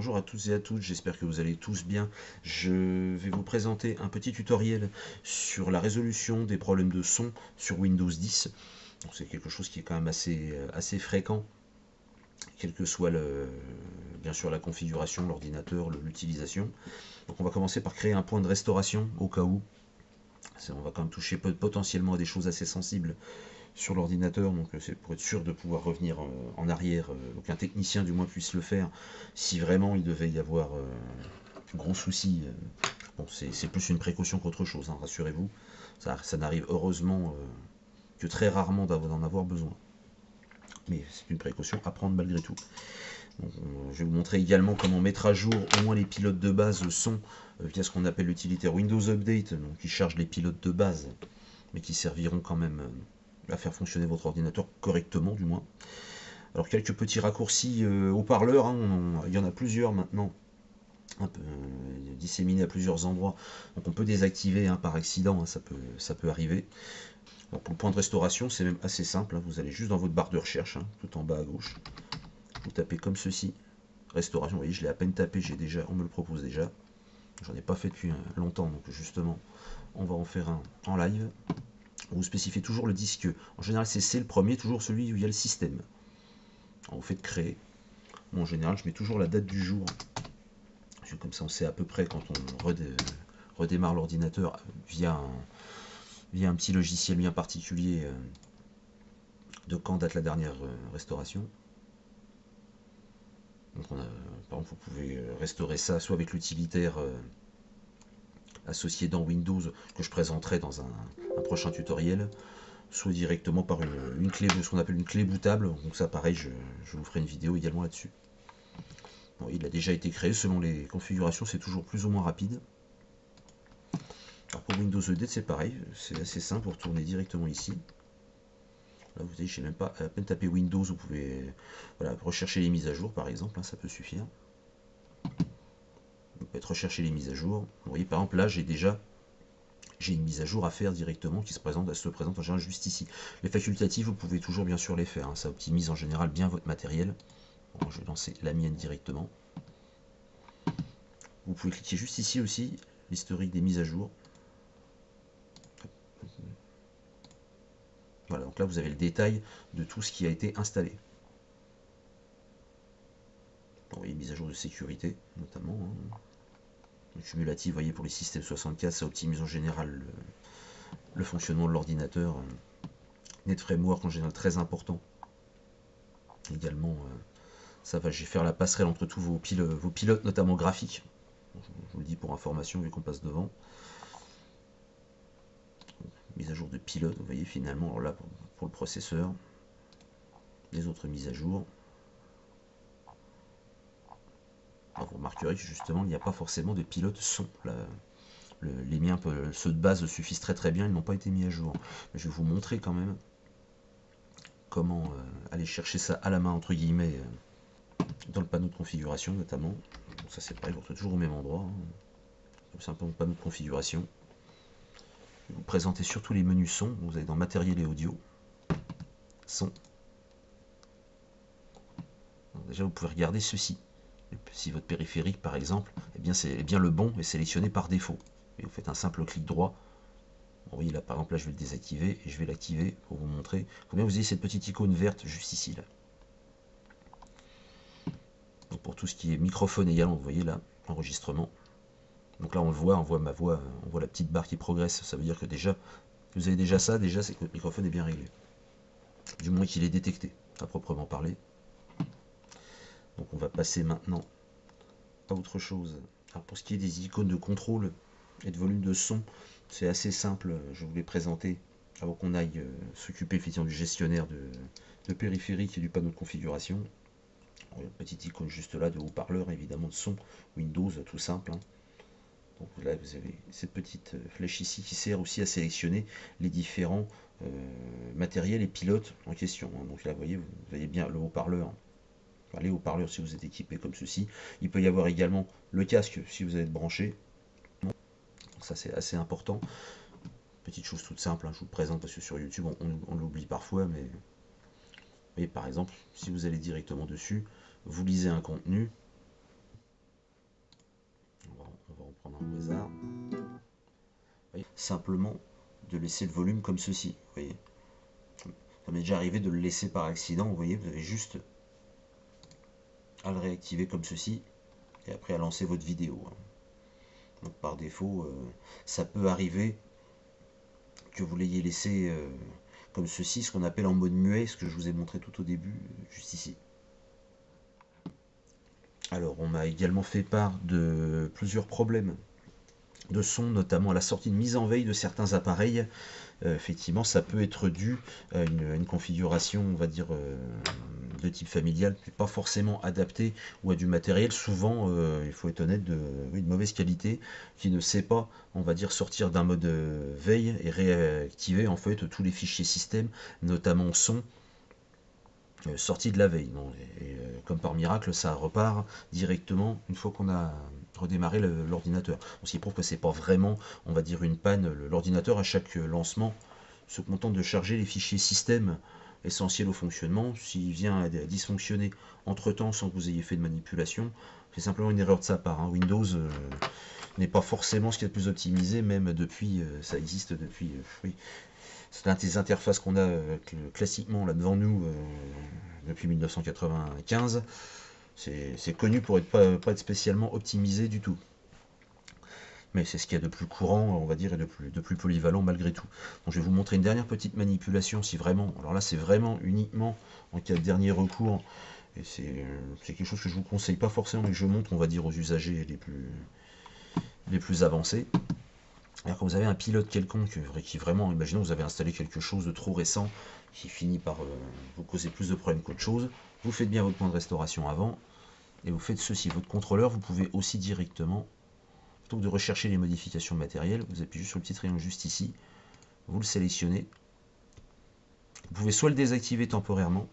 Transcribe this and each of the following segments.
Bonjour à toutes et à toutes, j'espère que vous allez tous bien. Je vais vous présenter un petit tutoriel sur la résolution des problèmes de son sur Windows 10. C'est quelque chose qui est quand même assez fréquent, quelle que soit bien sûr la configuration, l'ordinateur, l'utilisation. Donc on va commencer par créer un point de restauration au cas où. On va quand même toucher potentiellement à des choses assez sensibles sur l'ordinateur, donc c'est pour être sûr de pouvoir revenir en arrière, qu'un technicien du moins puisse le faire si vraiment il devait y avoir gros souci. Bon, c'est plus une précaution qu'autre chose, hein, rassurez-vous. Ça n'arrive heureusement que très rarement d'en avoir besoin. Mais c'est une précaution à prendre malgré tout. Donc, je vais vous montrer également comment mettre à jour au moins les pilotes de base son via ce qu'on appelle l'utilitaire Windows Update, donc qui charge les pilotes de base, mais qui serviront quand même à faire fonctionner votre ordinateur correctement du moins. Alors quelques petits raccourcis haut-parleurs, hein, il y en a plusieurs maintenant, un peu disséminés à plusieurs endroits, donc on peut désactiver par accident, hein, ça peut arriver. Alors pour le point de restauration, c'est même assez simple, hein, vous allez juste dans votre barre de recherche, hein, tout en bas à gauche, vous tapez comme ceci, restauration, vous voyez je l'ai à peine tapé, on me le propose déjà, j'en ai pas fait depuis longtemps, donc justement on va en faire un en live. Vous spécifiez toujours le disque, en général c'est C le premier, toujours celui où il y a le système. Alors vous faites créer, moi en général je mets toujours la date du jour, comme ça on sait à peu près quand on redémarre l'ordinateur via un petit logiciel bien particulier de quand date la dernière restauration. Donc par exemple vous pouvez restaurer ça soit avec l'utilitaire associé dans Windows que je présenterai dans un prochain tutoriel, soit directement par une clé, ce qu'on appelle une clé bootable. Donc ça pareil, je vous ferai une vidéo également là-dessus. Bon, il a déjà été créé, selon les configurations c'est toujours plus ou moins rapide. Alors pour Windows Update c'est pareil, c'est assez simple, vous retournez directement ici. Là vous voyez, je sais même pas, à peine taper Windows, vous pouvez rechercher les mises à jour par exemple, hein, ça peut suffire. Vous pouvez rechercher les mises à jour. Vous voyez par exemple là j'ai une mise à jour à faire directement qui se présente en général juste ici. Les facultatives, vous pouvez toujours bien sûr les faire, hein, ça optimise en général bien votre matériel. Bon, je vais lancer la mienne directement. Vous pouvez cliquer juste ici aussi, l'historique des mises à jour. Voilà, donc là vous avez le détail de tout ce qui a été installé. Bon, vous voyez, mise à jour de sécurité notamment. Hein. Le cumulatif, vous voyez, pour les systèmes 64, ça optimise en général le fonctionnement de l'ordinateur. NetFramework en général très important. Également, ça va faire la passerelle entre tous vos pilotes, notamment graphiques. Je vous le dis pour information, vu qu'on passe devant. Mise à jour de pilote, vous voyez finalement, alors là pour le processeur, les autres mises à jour. Alors vous remarquerez que justement il n'y a pas forcément de pilote son. Là, les miens, ceux de base suffisent très bien, ils n'ont pas été mis à jour. Mais je vais vous montrer quand même comment aller chercher ça à la main entre guillemets dans le panneau de configuration notamment. Donc ça c'est pareil, vous retrouvez toujours au même endroit. Hein. C'est un panneau de configuration. Je vais vous présenter surtout les menus son. Vous allez dans matériel et audio, son. Donc déjà vous pouvez regarder ceci. Si votre périphérique par exemple, c'est bien le bon est sélectionné par défaut. Et vous faites un simple clic droit. Vous voyez là par exemple là je vais le désactiver et je vais l'activer pour vous montrer. Il faut bien vous ayez cette petite icône verte juste ici là. Donc pour tout ce qui est microphone également, vous voyez là, enregistrement. Donc là on le voit, on voit ma voix, on voit la petite barre qui progresse, ça veut dire que déjà, vous avez déjà ça, c'est que votre microphone est bien réglé. Du moins qu'il est détecté, à proprement parler. Donc on va passer maintenant à autre chose. Alors pour ce qui est des icônes de contrôle et de volume de son, c'est assez simple, je vous l'ai présenté avant qu'on aille s'occuper effectivement du gestionnaire de périphérique et du panneau de configuration. Une petite icône juste là de haut-parleur, évidemment de son, Windows, tout simple. Hein. Donc là vous avez cette petite flèche ici qui sert aussi à sélectionner les différents matériels et pilotes en question. Hein. Donc là vous voyez bien le haut-parleur. Enfin, les haut-parleurs si vous êtes équipé comme ceci. Il peut y avoir également le casque si vous êtes branché. Donc ça c'est assez important. Petite chose toute simple, hein, je vous le présente parce que sur YouTube on l'oublie parfois, mais par exemple si vous allez directement dessus, vous lisez un contenu, On va en prendre un au hasard. Simplement de laisser le volume comme ceci. Vous voyez. Ça m'est déjà arrivé de le laisser par accident. Vous voyez, vous avez juste à le réactiver comme ceci et après à lancer votre vidéo. Donc par défaut, ça peut arriver que vous l'ayez laissé comme ceci, ce qu'on appelle en mode muet, ce que je vous ai montré tout au début, juste ici. Alors, on m'a également fait part de plusieurs problèmes de son, notamment à la sortie de mise en veille de certains appareils. Effectivement, ça peut être dû à une configuration, on va dire, de type familial, pas forcément adaptée, ou à du matériel, souvent, il faut être honnête, de mauvaise qualité, qui ne sait pas, on va dire, sortir d'un mode veille et réactiver en fait tous les fichiers système, notamment son, sorti de la veille. Bon, comme par miracle, ça repart directement une fois qu'on a redémarré l'ordinateur. Ce qui prouve que c'est pas vraiment, on va dire, une panne. L'ordinateur, à chaque lancement, se contente de charger les fichiers système essentiels au fonctionnement. S'il vient à dysfonctionner entre-temps sans que vous ayez fait de manipulation, c'est simplement une erreur de sa part. Windows n'est pas forcément ce qu'il y a de plus optimisé, même depuis, ça existe depuis, oui, c'est l'un des interfaces qu'on a classiquement là devant nous depuis 1995. C'est connu pour pas être spécialement optimisé du tout. Mais c'est ce qu'il y a de plus courant, on va dire, et de plus polyvalent malgré tout. Donc je vais vous montrer une dernière petite manipulation, si vraiment, alors là c'est vraiment uniquement en cas de dernier recours, et c'est quelque chose que je vous conseille pas forcément, mais que je montre, on va dire, aux usagers les plus avancés. Alors quand vous avez un pilote quelconque qui vraiment, imaginons que vous avez installé quelque chose de trop récent qui finit par vous causer plus de problèmes qu'autre chose, vous faites bien votre point de restauration avant et vous faites ceci. Votre contrôleur, vous pouvez aussi directement, plutôt que de rechercher les modifications matérielles, vous appuyez juste sur le petit triangle juste ici, vous le sélectionnez. Vous pouvez soit le désactiver temporairement,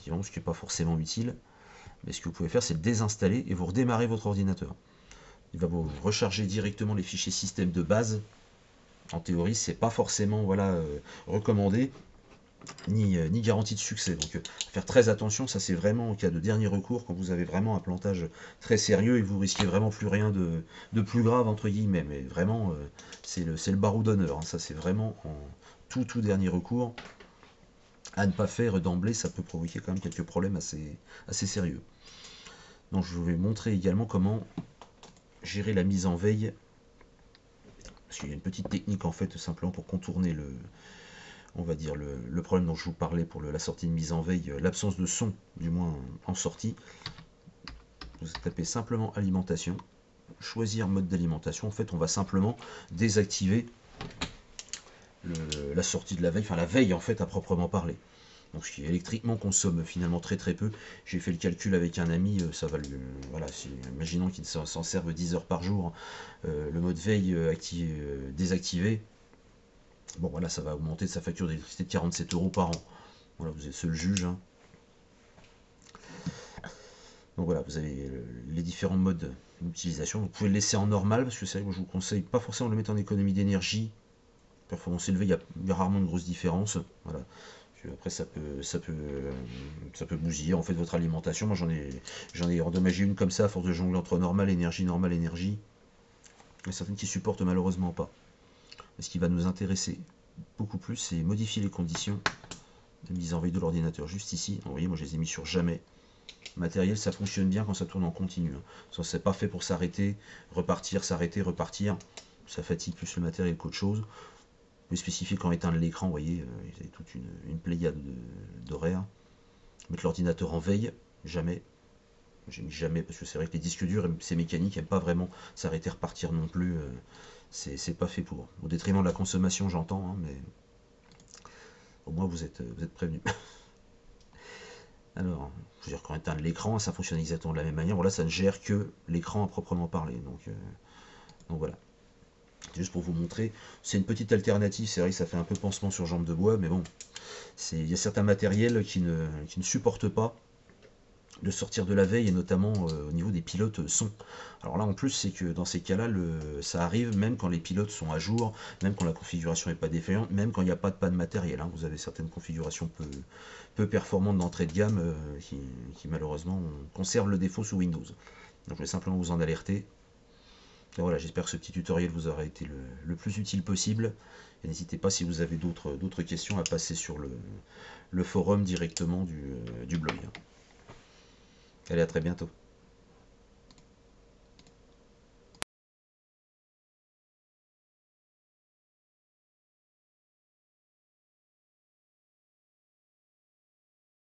ce qui n'est pas forcément utile, mais ce que vous pouvez faire c'est le désinstaller et vous redémarrez votre ordinateur. Il va vous recharger directement les fichiers système de base. En théorie, c'est pas forcément recommandé, ni garantie de succès. Donc faire très attention, ça c'est vraiment au cas de dernier recours, quand vous avez vraiment un plantage très sérieux et vous risquez vraiment plus rien de plus grave, entre guillemets. Mais vraiment, c'est le barreau d'honneur. Ça c'est vraiment en tout dernier recours. À ne pas faire d'emblée, ça peut provoquer quand même quelques problèmes assez sérieux. Donc je vais montrer également comment gérer la mise en veille, parce qu'il y a une petite technique en fait simplement pour contourner on va dire le problème dont je vous parlais pour la sortie de mise en veille, l'absence de son du moins en sortie. Vous tapez simplement alimentation, choisir mode d'alimentation. En fait on va simplement désactiver la sortie de la veille, enfin la veille en fait à proprement parler. Donc ce qui électriquement consomme finalement très peu. J'ai fait le calcul avec un ami, ça va lui. Voilà, imaginons qu'il s'en serve 10 heures par jour, le mode veille désactivé. Bon voilà, ça va augmenter sa facture d'électricité de 47 € par an. Voilà, vous êtes seul juge. Donc voilà, vous avez les différents modes d'utilisation. Vous pouvez le laisser en normal, parce que c'est vrai que je vous conseille pas forcément de le mettre en économie d'énergie. Performance élevée, il y a rarement une grosse différence. Voilà. Après ça peut bousiller en fait votre alimentation. Moi j'en ai endommagé une comme ça à force de jongler entre normal énergie. Il y a certaines qui supportent malheureusement pas. Mais ce qui va nous intéresser beaucoup plus, c'est modifier les conditions de mise en veille de l'ordinateur. Juste ici, donc, vous voyez, moi je les ai mis sur jamais. Matériel, ça fonctionne bien quand ça tourne en continu. Ça c'est pas fait pour s'arrêter, repartir, s'arrêter, repartir. Ça fatigue plus le matériel qu'autre chose. Vous pouvez spécifier quand éteindre l'écran, vous voyez, vous avez toute une pléiade d'horaires. Mettre l'ordinateur en veille, jamais. J'ai mis jamais parce que c'est vrai que les disques durs, ces mécaniques, n'aiment pas vraiment s'arrêter, repartir non plus. C'est pas fait pour. Au détriment de la consommation, j'entends, mais au moins vous êtes prévenus. Alors, je veux dire, quand éteindre l'écran, ça fonctionne exactement de la même manière. Bon, là, ça ne gère que l'écran à proprement parler. Donc voilà. Juste pour vous montrer, c'est une petite alternative, c'est vrai que ça fait un peu pansement sur jambe de bois, mais bon, il y a certains matériels qui ne supportent pas de sortir de la veille, et notamment au niveau des pilotes son. Alors là en plus c'est que dans ces cas-là, ça arrive même quand les pilotes sont à jour, même quand la configuration n'est pas défaillante, même quand il n'y a pas de panne matérielle. Vous avez certaines configurations peu performantes d'entrée de gamme qui malheureusement conservent le défaut sous Windows. Donc, je voulais simplement vous en alerter. Et voilà, j'espère que ce petit tutoriel vous aura été le plus utile possible. Et n'hésitez pas, si vous avez d'autres questions, à passer sur le forum directement du blog. Allez, à très bientôt.